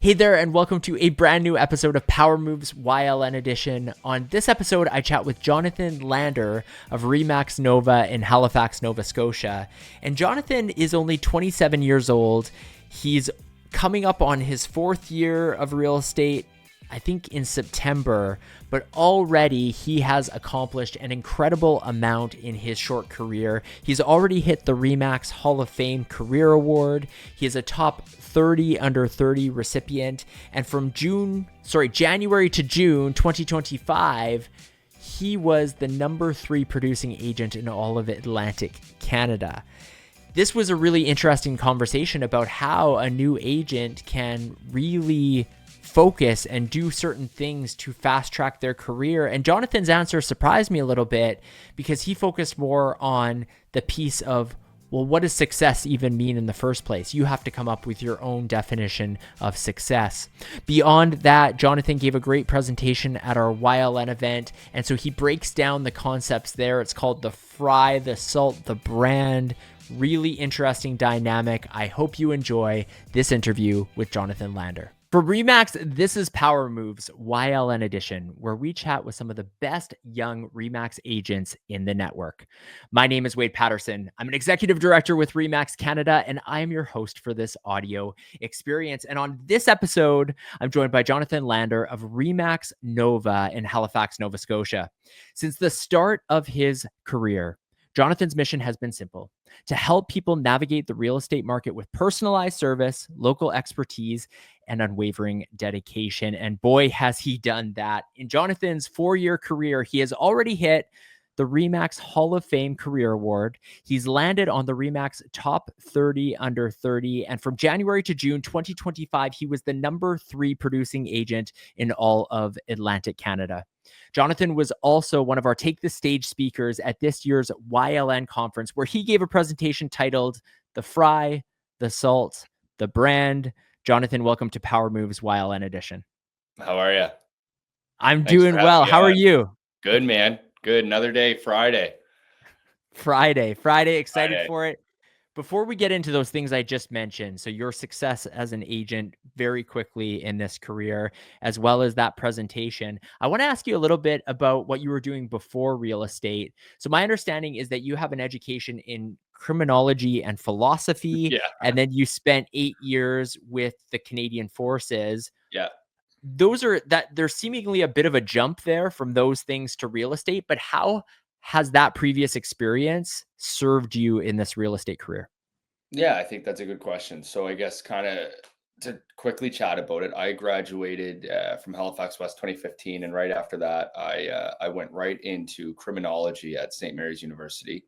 Hey there, and welcome to a brand new episode of Power Moves YLN Edition. On this episode, I chat with Jonathan Lander of REMAX Nova in Halifax, Nova Scotia. And Jonathan is only 27 years old. He's coming up on his fourth year of real estate, I think in September, but already he has accomplished an incredible amount in his short career. He's already hit the REMAX Hall of Fame Career Award. He is a top 30 under 30 recipient. And from January to June 2025, he was the number 3 producing agent in all of Atlantic Canada. This was a really interesting conversation about how a new agent can really focus and do certain things to fast track their career. And Jonathan's answer surprised me a little bit because he focused more on the piece of, well, what does success even mean in the first place? You have to come up with your own definition of success. Beyond that, Jonathan gave a great presentation at our YLN event. And so he breaks down the concepts there. It's called the fry, the salt, the brand. Really interesting dynamic. I hope you enjoy this interview with Jonathan Lander. For REMAX, this is Power Moves YLN Edition, where we chat with some of the best young REMAX agents in the network. My name is Wade Paterson. I'm an executive director with REMAX Canada, and I am your host for this audio experience. And on this episode, I'm joined by Jonathan Lander of REMAX Nova in Halifax, Nova Scotia. Since the start of his career, Jonathan's mission has been simple: to help people navigate the real estate market with personalized service, local expertise, and unwavering dedication. And boy, has he done that. In Jonathan's 4-year career, he has already hit the REMAX Hall of Fame Career Award. He's landed on the REMAX Top 30 Under 30. And from January to June 2025, he was the number 3 producing agent in all of Atlantic Canada. Jonathan was also one of our Take the Stage speakers at this year's YLN Conference, where he gave a presentation titled The Fry, the Salt, the Brand. Jonathan, welcome to Power Moves YLN Edition. How are you? I'm Thanks for doing having well. me How are on. you? Good, man. Good. Another day, Friday. Friday, excited Friday. for it. Before we get into those things I just mentioned, so your success as an agent very quickly in this career, as well as that presentation, I want to ask you a little bit about what you were doing before real estate. So my understanding is that you have an education in criminology and philosophy, Yeah. and then you spent 8 years with the Canadian Forces. Yeah. There's seemingly a bit of a jump there from those things to real estate, but how has that previous experience served you in this real estate career? Yeah, I think that's a good question. So I guess kind of to quickly chat about it, I graduated from Halifax West 2015, and right after that, I went right into criminology at St. Mary's University.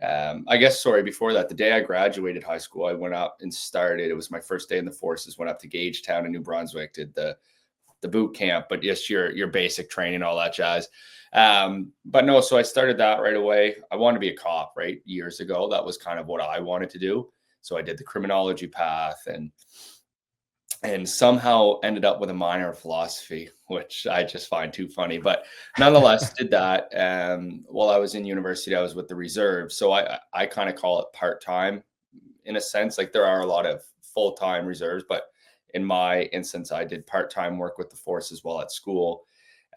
I guess, sorry, before that, the day I graduated high school, I went up and started. It was my first day in the forces. Went up to Gagetown in New Brunswick, did the boot camp, but just your basic training, all that jazz. But no, so I started that right away. I wanted to be a cop, right? Years ago, that was kind of what I wanted to do. So I did the criminology path and somehow ended up with a minor in philosophy, which I just find too funny. But nonetheless, did that. While I was in university, I was with the reserve. So I kind of call it part-time in a sense. Like there are a lot of full-time reserves, but in my instance, I did part-time work with the force as well at school.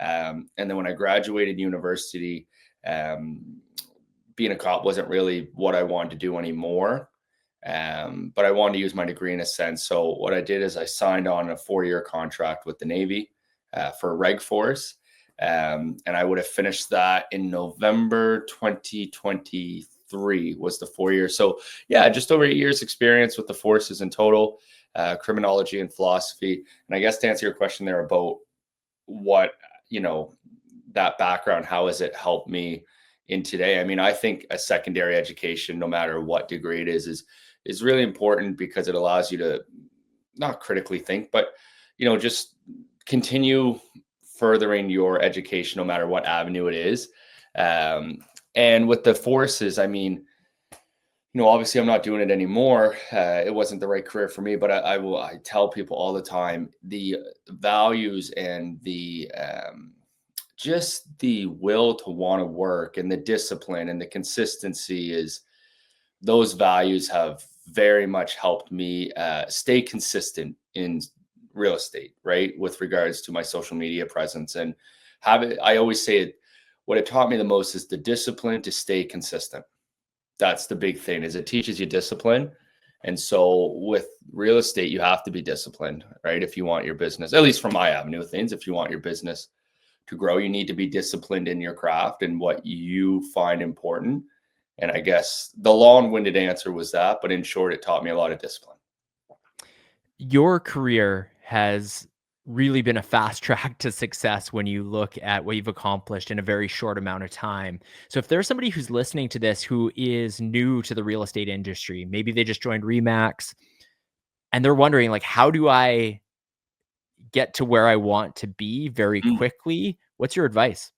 And then when I graduated university, being a cop wasn't really what I wanted to do anymore. But I wanted to use my degree in a sense. So what I did is I signed on a 4-year contract with the Navy for Reg Force. And I would have finished that in November 2023 was the 4 years. So yeah, just over 8 years experience with the forces in total, criminology and philosophy. And I guess to answer your question there about what, that background, how has it helped me in today? I mean, I think a secondary education, no matter what degree it is really important because it allows you to not critically think, but, just continue furthering your education, no matter what avenue it is. And with the forces, I mean, obviously I'm not doing it anymore. It wasn't the right career for me, but I tell people all the time, the values and just the will to want to work and the discipline and the consistency those values have very much helped me stay consistent in real estate, right? With regards to my social media presence and have it. I always say it, what it taught me the most is the discipline to stay consistent. That's the big thing, is it teaches you discipline. And so with real estate, you have to be disciplined, right? If you want your business, at least from my avenue of things, if you want your business to grow, you need to be disciplined in your craft and what you find important. And I guess the long-winded answer was that, but in short, it taught me a lot of discipline. Your career has really been a fast track to success when you look at what you've accomplished in a very short amount of time. So if there's somebody who's listening to this who is new to the real estate industry, maybe they just joined REMAX and they're wondering like, how do I get to where I want to be very Mm. quickly? What's your advice?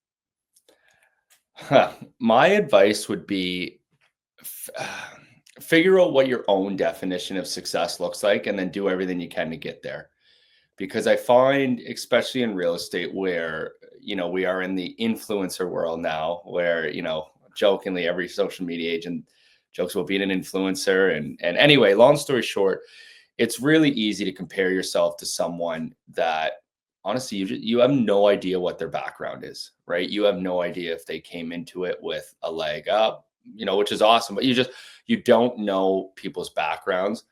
My advice would be figure out what your own definition of success looks like and then do everything you can to get there. Because I find, especially in real estate, where, we are in the influencer world now, where, jokingly every social media agent jokes about being an influencer. And anyway, long story short, it's really easy to compare yourself to someone that honestly you have no idea what their background is, right? You have no idea if they came into it with a leg up, which is awesome, but you don't know people's backgrounds.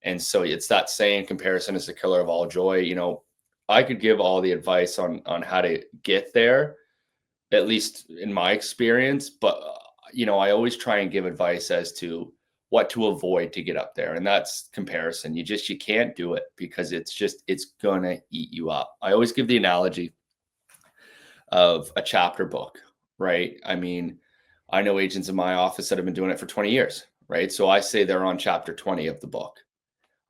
And so it's that saying, comparison is the killer of all joy. I could give all the advice on how to get there, at least in my experience, but I always try and give advice as to what to avoid to get up there. And that's comparison. You can't do it because it's gonna eat you up. I always give the analogy of a chapter book, right? I mean, I know agents in my office that have been doing it for 20 years, right? So I say they're on chapter 20 of the book.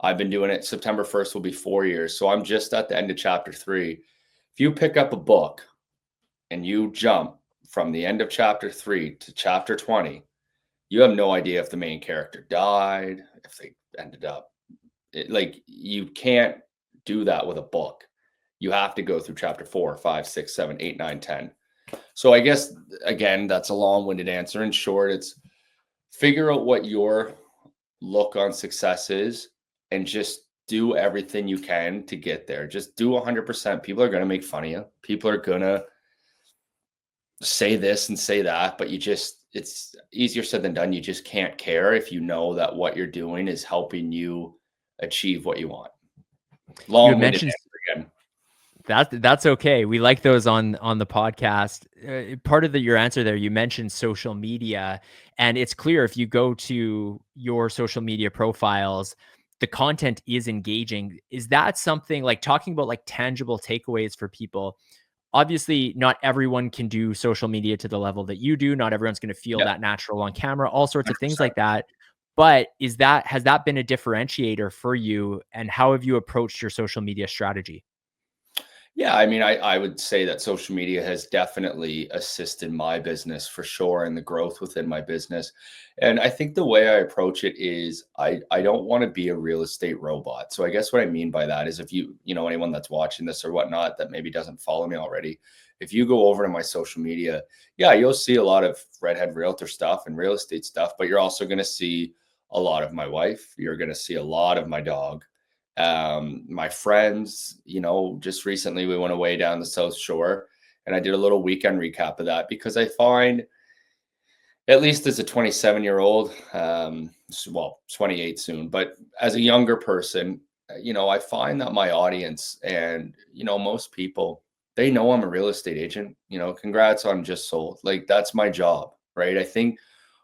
I've been doing it. September 1st will be 4 years. So I'm just at the end of chapter 3. If you pick up a book and you jump from the end of chapter 3 to chapter 20, you have no idea if the main character died, if they ended up like, you can't do that with a book. You have to go through chapter 4, 5, 6, 7, 8, 9, 10. So I guess, again, that's a long-winded answer. In short, it's figure out what your look on success is and just do everything you can to get there. Just do 100%. People are going to make fun of you. People are going to say this and say that, but it's easier said than done. You just can't care if you know that what you're doing is helping you achieve what you want. You had Long-winded mentioned answer again. that's okay. We like those on the podcast. Part of your answer there, you mentioned social media, and it's clear if you go to your social media profiles, the content is engaging. Is that something like talking about like tangible takeaways for people? Obviously, not everyone can do social media to the level that you do. Not everyone's going to feel Yeah, that natural on camera, all sorts of things 100%. like that. But has that been a differentiator for you? And how have you approached your social media strategy? Yeah, I mean, I would say that social media has definitely assisted my business for sure and the growth within my business. And I think the way I approach it is I don't want to be a real estate robot. So I guess what I mean by that is if anyone that's watching this or whatnot that maybe doesn't follow me already, if you go over to my social media, yeah, you'll see a lot of redhead realtor stuff and real estate stuff, but you're also going to see a lot of my wife. You're going to see a lot of my dog, my friends. Just recently we went away down the South Shore and I did a little weekend recap of that because I find, at least as a 27-year-old, well, 28 soon, but as a younger person, I find that my audience and, most people, they know I'm a real estate agent. Congrats on just sold. Like, that's my job, right? I think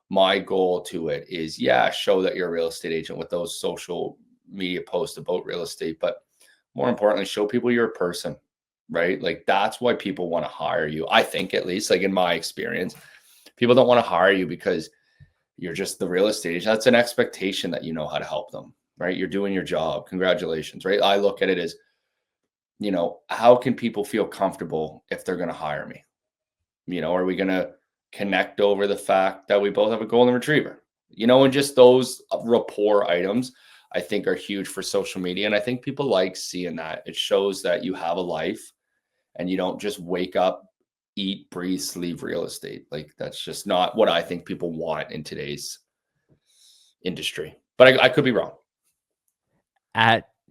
my goal to it is, yeah, show that you're a real estate agent with those social media posts about real estate, but more importantly, show people you're a person, right? Like, that's why people want to hire you. I think, at least, like in my experience, people don't want to hire you because you're just the real estate agent. That's an expectation that you know how to help them, right? You're doing your job. Congratulations, right? I look at it as, how can people feel comfortable if they're going to hire me? Are we going to connect over the fact that we both have a golden retriever? And just those rapport items, I think, are huge for social media. And I think people like seeing that. It shows that you have a life and you don't just wake up, eat, breathe, sleep real estate. Like, that's just not what I think people want in today's industry. But I could be wrong.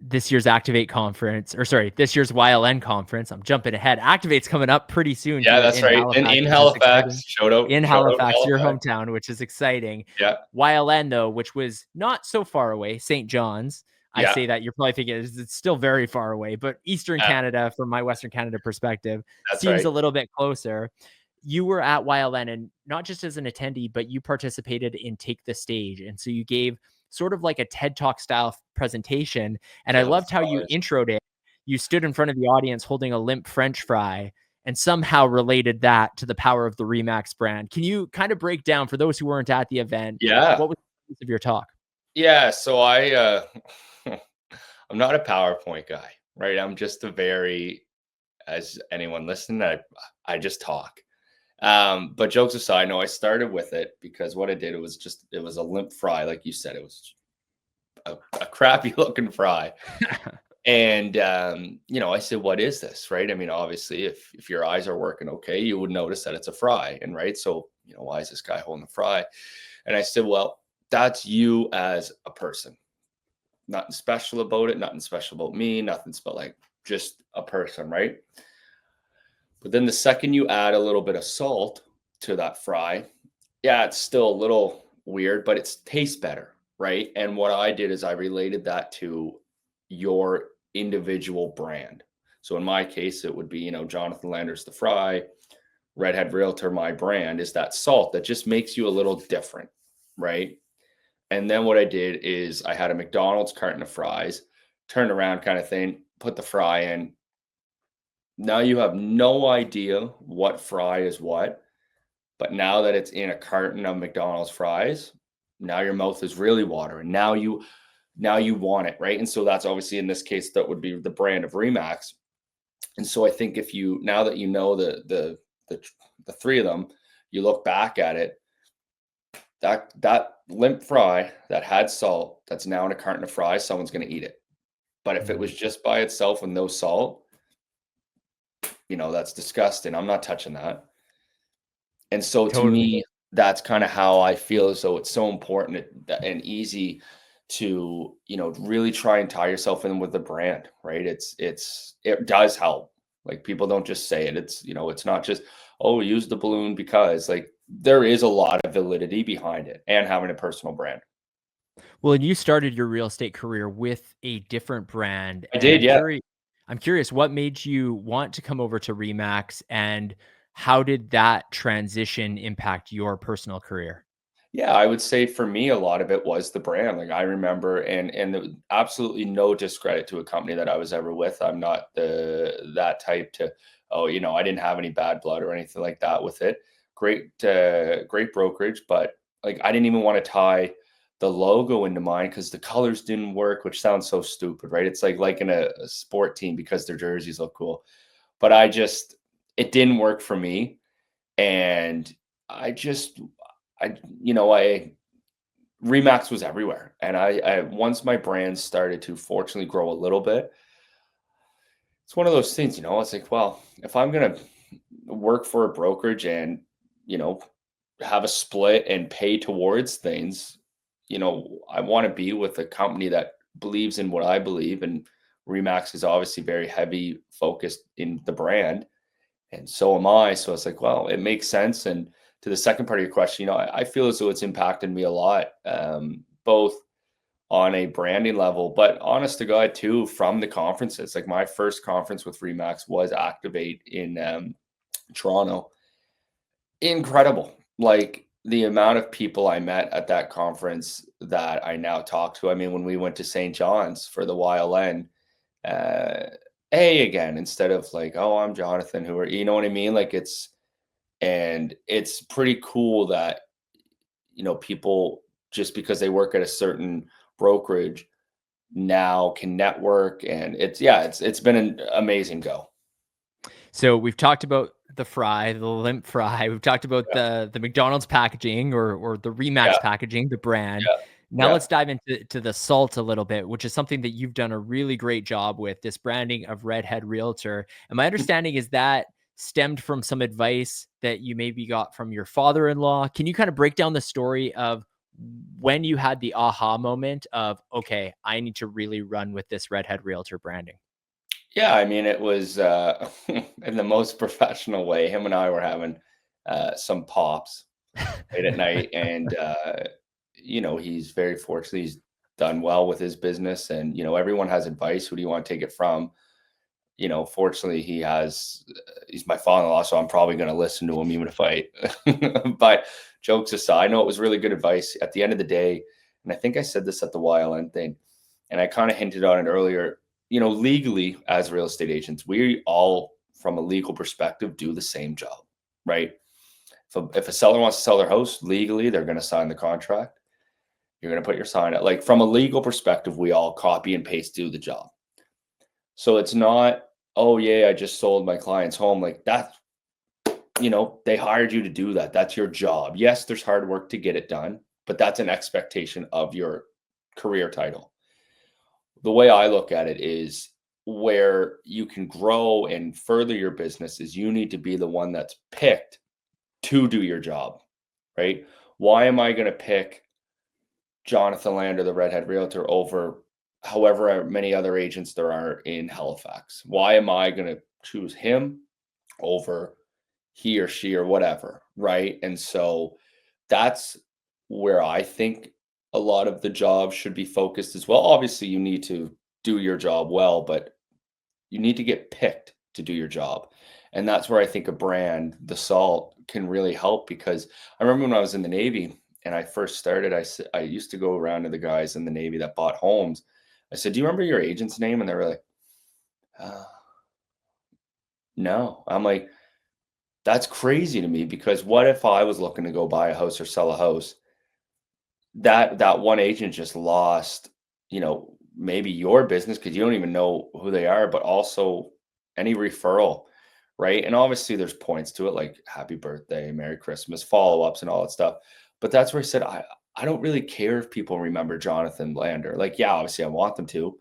this year's Activate conference, or sorry, this year's YLN conference. I'm jumping ahead. Activate's coming up pretty soon Yeah, here that's in right. Halifax, In which is exciting. Halifax, In shout out Halifax, your Halifax. hometown, which is exciting. Yeah, YLN though, which was not so far away, St. John's. I yeah, say that you're probably thinking it's still very far away, but Eastern yeah, Canada, from my Western Canada perspective, that's seems right. a little bit closer. You were at YLN, and not just as an attendee, but you participated in Take the Stage. And so you gave sort of like a TED Talk style presentation. And I Yeah, the loved how you fries. introed it. You stood in front of the audience holding a limp French fry and somehow related that to the power of the REMAX brand. Can you kind of break down, for those who weren't at the event, Yeah, what was the piece of your talk? yeah. So I'm not a PowerPoint guy, right? I'm just a very, as anyone listening, I just talk. But jokes aside, no, I started with it because what I did, it was a limp fry, like you said. It was a crappy looking fry. And I said, what is this? Right. I mean, obviously, if your eyes are working okay, you would notice that it's a fry. And right. So, why is this guy holding the fry? And I said, well, that's you as a person. Nothing special about it, nothing special about me, nothing but like just a person, right? But then the second you add a little bit of salt to that fry, yeah, it's still a little weird, but it tastes better, right? And what I did is I related that to your individual brand. So in my case, it would be, Jonathan Landers the fry, Redhead Realtor, my brand is that salt that just makes you a little different, right? And then what I did is I had a McDonald's carton of fries, turned around kind of thing, put the fry in. Now you have no idea what fry is what, but now that it's in a carton of McDonald's fries, now your mouth is really watering. Now you want it, right? And so that's obviously in this case that would be the brand of Remax. And so I think if you now that you know the three of them, you look back at it, that limp fry that had salt that's now in a carton of fries, someone's going to eat it. But if it was just by itself with no salt, that's disgusting. I'm not touching that. And so to Totally. me, that's kind of how I feel as though it's so important and easy to, really try and tie yourself in with the brand, right? It does help. Like people don't just say it. It's not just, oh, use the balloon because like there is a lot of validity behind it and having a personal brand. Well, and you started your real estate career with a different brand, I and did, yeah. I'm curious what made you want to come over to REMAX, and how did that transition impact your personal career? Yeah, I would say for me, a lot of it was the brand. Like I remember, absolutely no discredit to a company that I was ever with. I'm not that type to, oh, I didn't have any bad blood or anything like that with it. Great brokerage, but like I didn't even want to tie the logo into mine because the colors didn't work, which sounds so stupid, right? It's like in a sport team because their jerseys look cool, but it didn't work for me, and I just I Remax was everywhere. And I once my brand started to fortunately grow a little bit, it's one of those things, it's like, well, if I'm gonna work for a brokerage and, you know, have a split and pay towards things, I want to be with a company that believes in what I believe. And Remax is obviously very heavy focused in the brand. And so am I. So it's like, well, it makes sense. And to the second part of your question, I feel as though it's impacted me a lot, both on a branding level, but honest to God, too, from the conferences. Like my first conference with Remax was Activate in Toronto. Incredible. Like the amount of people I met at that conference that I now talk to. I mean, when we went to St. John's for the YLN, uh, hey again, instead of like, oh, I'm Jonathan, who are, you know what I mean? Like it's pretty cool that, people just because they work at a certain brokerage now can network. And it's been an amazing go. So we've talked about the fry, the limp fry. We've talked about Yeah. the McDonald's packaging, or the REMAX Yeah. packaging, the brand. Yeah. Now Yeah. let's dive into the salt a little bit, which is something that you've done a really great job with, this branding of Redhead Realtor. And my understanding is that stemmed from some advice that you maybe got from your father-in-law. Can you kind of break down the story of when you had the aha moment of, okay, I need to really run with this Redhead Realtor branding? Yeah, I mean, it was in the most professional way. Him and I were having some pops late at night, and he's very fortunate. He's done well with his business, and everyone has advice. Who do you want to take it from? Fortunately, he's my father-in-law, so I'm probably going to listen to him even if I. But jokes aside, no, it was really good advice. At the end of the day, and I think I said this at the YLN thing, and I kind of hinted on it earlier. Legally as real estate agents, we all, from a legal perspective, do the same job, right? If a seller wants to sell their house legally, they're going to sign the contract. You're going to put your sign out. Like from a legal perspective, we all copy and paste do the job. So it's not, oh yeah, I just sold my client's home. Like that, they hired you to do that. That's your job. Yes, there's hard work to get it done, but that's an expectation of your career title. The way I look at it is where you can grow and further your business is you need to be the one that's picked to do your job, right? Why am I going to pick Jonathan Lander, the Redhead Realtor, over however many other agents there are in Halifax? Why am I going to choose him over he or she or whatever, right? And so that's where I think a lot of the job should be focused as well. Obviously, you need to do your job well, but you need to get picked to do your job. And that's where I think a brand, the Salt, can really help, because I remember when I was in the Navy and I first started, I used to go around to the guys in the Navy that bought homes. I said, "Do you remember your agent's name?" And they were like, uh, "No." I'm like, that's crazy to me, because what if I was looking to go buy a house or sell a house? That one agent just lost, maybe your business because you don't even know who they are, but also any referral, right? And obviously there's points to it like happy birthday, Merry Christmas, follow-ups and all that stuff. But that's where I said I don't really care if people remember Jonathan Lander. Like, yeah, obviously I want them to,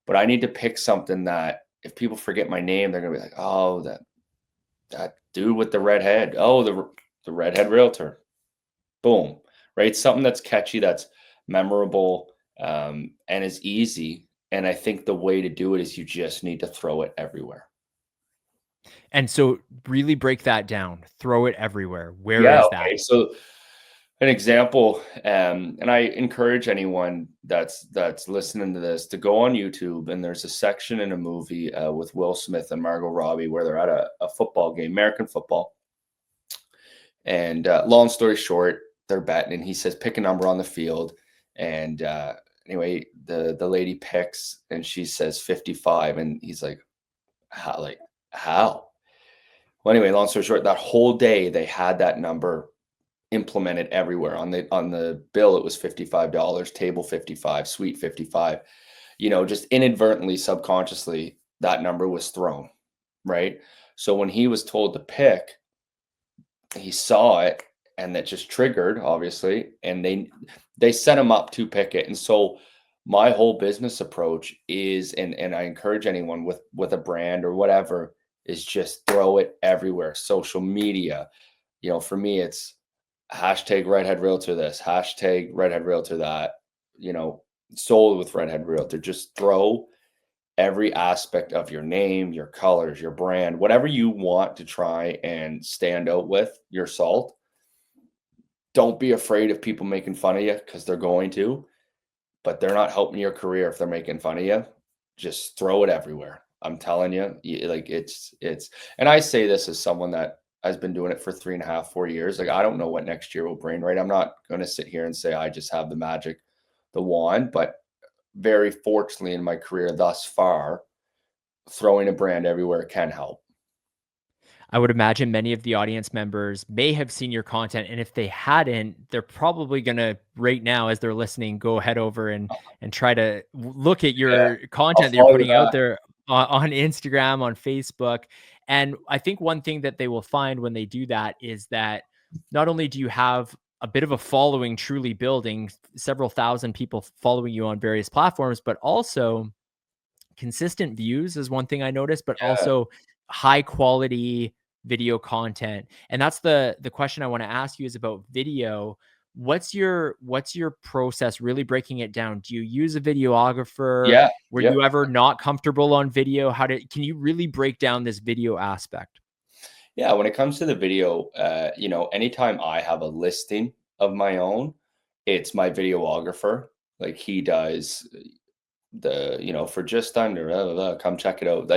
but I need to pick something that if people forget my name, they're gonna be like, oh, that dude with the red head. Oh, the redhead realtor. Boom. Right? Something that's catchy, that's memorable, and is easy. And I think the way to do it is you just need to throw it everywhere. And so really break that down. Throw it everywhere. Where Yeah. is that? Okay. So an example, and I encourage anyone that's listening to this to go on YouTube, and there's a section in a movie with Will Smith and Margot Robbie where they're at a football game, American football. And long story short, they're betting, and he says, pick a number on the field. And anyway, the lady picks, and she says 55, and he's like, how? Like, how? Well, anyway, long story short, that whole day they had that number implemented everywhere on the bill. It was $55, table 55, suite 55. Just inadvertently, subconsciously, that number was thrown, right? So when he was told to pick, he saw it, and that just triggered, obviously, and they set him up to pick it. And so my whole business approach is, and I encourage anyone with a brand or whatever, is just throw it everywhere. Social media, for me, it's hashtag redhead realtor this, hashtag redhead realtor that, sold with redhead realtor. Just throw every aspect of your name, your colors, your brand, whatever you want to try and stand out with your Salt. Don't be afraid of people making fun of you, because they're going to, but they're not helping your career if they're making fun of you. Just throw it everywhere. I'm telling you, like and I say this as someone that has been doing it for 3.5, 4 years. Like, I don't know what next year will bring, right? I'm not going to sit here and say I just have the wand, but very fortunately in my career thus far, throwing a brand everywhere can help. I would imagine many of the audience members may have seen your content, and if they hadn't, they're probably gonna right now as they're listening, go head over and try to look at Yeah, your I'll content that you're follow you putting out back. there on Instagram, on Facebook. And I think one thing that they will find when they do that is that not only do you have a bit of a following truly building, several thousand people following you on various platforms, but also consistent views is one thing I noticed, but Yeah. also high quality video content. And that's the question I want to ask you is about video. What's your process, really breaking it down? Do you use a videographer? Yeah. Were Yep. you ever not comfortable on video? Can you really break down this video aspect? Yeah, when it comes to the video, anytime I have a listing of my own, it's my videographer. Like he does for just under, come check it out.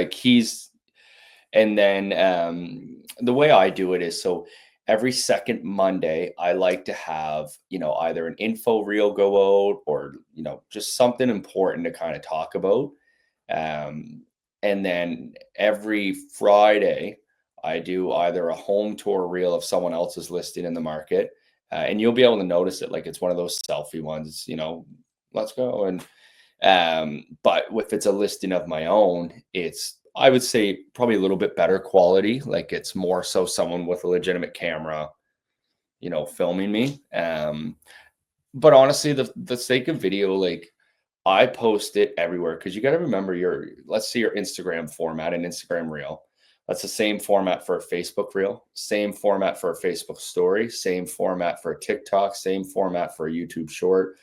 And then the way I do it is, so every second Monday, I like to have, either an info reel go out or, just something important to kind of talk about. Um, and then every Friday, I do either a home tour reel of someone else's listing in the market. And you'll be able to notice it, like it's one of those selfie ones, let's go. But if it's a listing of my own, it's, I would say, probably a little bit better quality. Like it's more so someone with a legitimate camera, filming me. But honestly, the sake of video, like I post it everywhere because you got to remember let's see your Instagram format and Instagram reel. That's the same format for a Facebook reel, same format for a Facebook story, same format for a TikTok, same format for a YouTube short,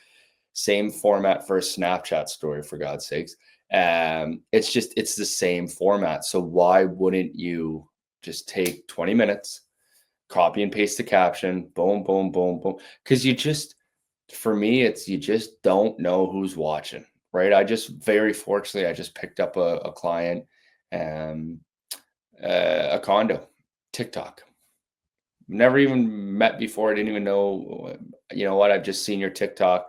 same format for a Snapchat story, for God's sakes. It's the same format. So why wouldn't you just take 20 minutes, copy and paste the caption, boom, boom, boom, boom? Because for me, you just don't know who's watching, right? Very fortunately, I just picked up a client, um, a condo, TikTok. Never even met before. I didn't even know, you know what? I've just seen your TikTok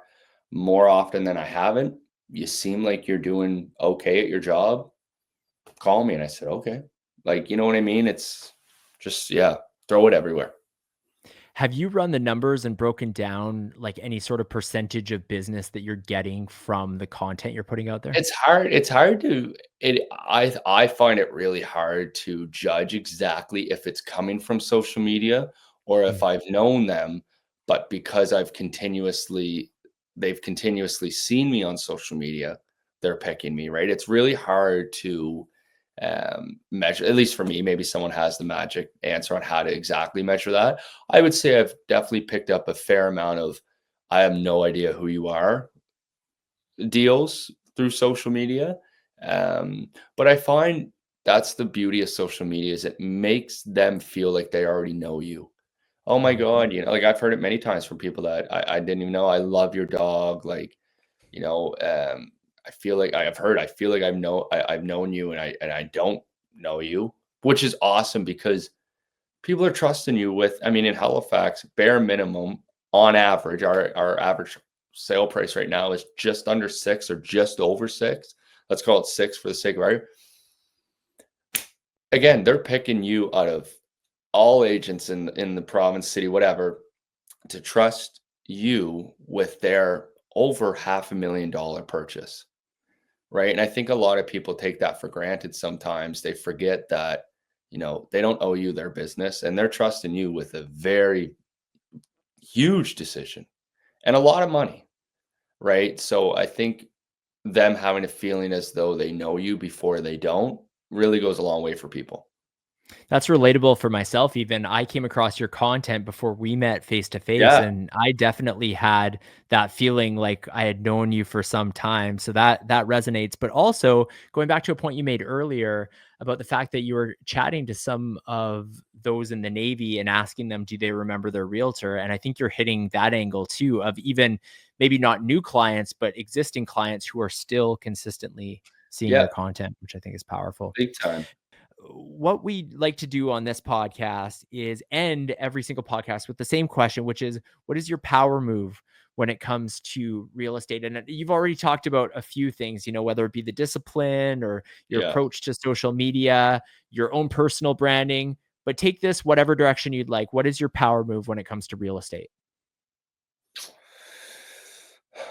more often than I haven't. You seem like you're doing okay at your job. Call me. And I said, okay. Like, you know what I mean? It's just, yeah, throw it everywhere. Have you run the numbers and broken down like any sort of percentage of business that you're getting from the content you're putting out there? I find it really hard to judge exactly if it's coming from social media or if Mm. I've known them, but because they've continuously seen me on social media, they're picking me, right? It's really hard to measure, at least for me. Maybe someone has the magic answer on how to exactly measure that. I would say I've definitely picked up a fair amount of I have no idea who you are deals through social media. But I find that's the beauty of social media is it makes them feel like they already know you. Oh my Mhm. God, like I've heard it many times from people that I didn't even know. I love your dog. Like, you know, um, I feel like I've known you and I don't know you, which is awesome because people are trusting you with, I mean, in Halifax, bare minimum on average, our average sale price right now is just under 6 or just over 6. Let's call it 6 for the sake of argument. Again, they're picking you out of all agents in the province, city, whatever, to trust you with their over $500,000 purchase, right? And I think a lot of people take that for granted sometimes. They forget that, they don't owe you their business and they're trusting you with a very huge decision and a lot of money, right? So I think them having a feeling as though they know you before they don't really goes a long way for people. That's relatable for myself even. I came across your content before we met face to face, Yeah. and I definitely had that feeling like I had known you for some time. So that resonates. But also going back to a point you made earlier about the fact that you were chatting to some of those in the Navy and asking them, do they remember their realtor? And I think you're hitting that angle too of even maybe not new clients, but existing clients who are still consistently seeing Yeah. your content, which I think is powerful. Big time. What we like to do on this podcast is end every single podcast with the same question, which is, what is your power move when it comes to real estate? And you've already talked about a few things, whether it be the discipline or your Yeah. approach to social media, your own personal branding, but take this whatever direction you'd like. What is your power move when it comes to real estate?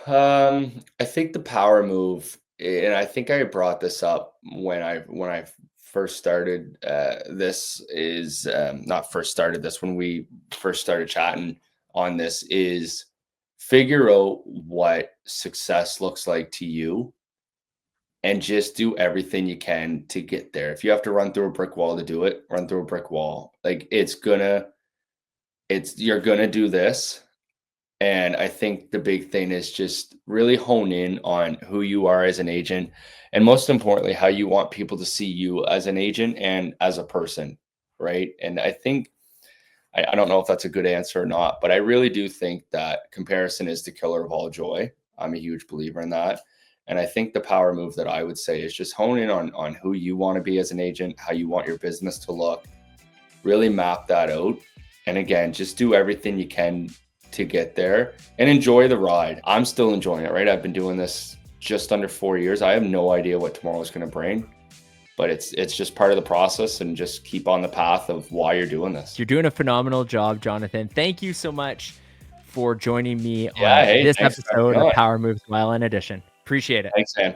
I think the power move, and I think I brought this up when I first started. This is not first started this when we first started chatting on this is figure out what success looks like to you and just do everything you can to get there. If you have to run through a brick wall to do it, run through a brick wall. Like you're gonna do this And I think the big thing is just really hone in on who you are as an agent, and most importantly, how you want people to see you as an agent and as a person, right? And I think I don't know if that's a good answer or not, but I really do think that comparison is the killer of all joy. I'm a huge believer in that. And I think the power move that I would say is just hone in on who you want to be as an agent, how you want your business to look, really map that out. And again, just do everything you can to get there and enjoy the ride. I'm still enjoying it, right? I've been doing this just under 4 years. I have no idea what tomorrow is going to bring, but it's just part of the process, and just keep on the path of why you're doing this. You're doing a phenomenal job, Jonathan. Thank you so much for joining me Yeah, on hey, this thanks for having episode me of on. Power Moves YLN Edition. Appreciate it. Thanks, man.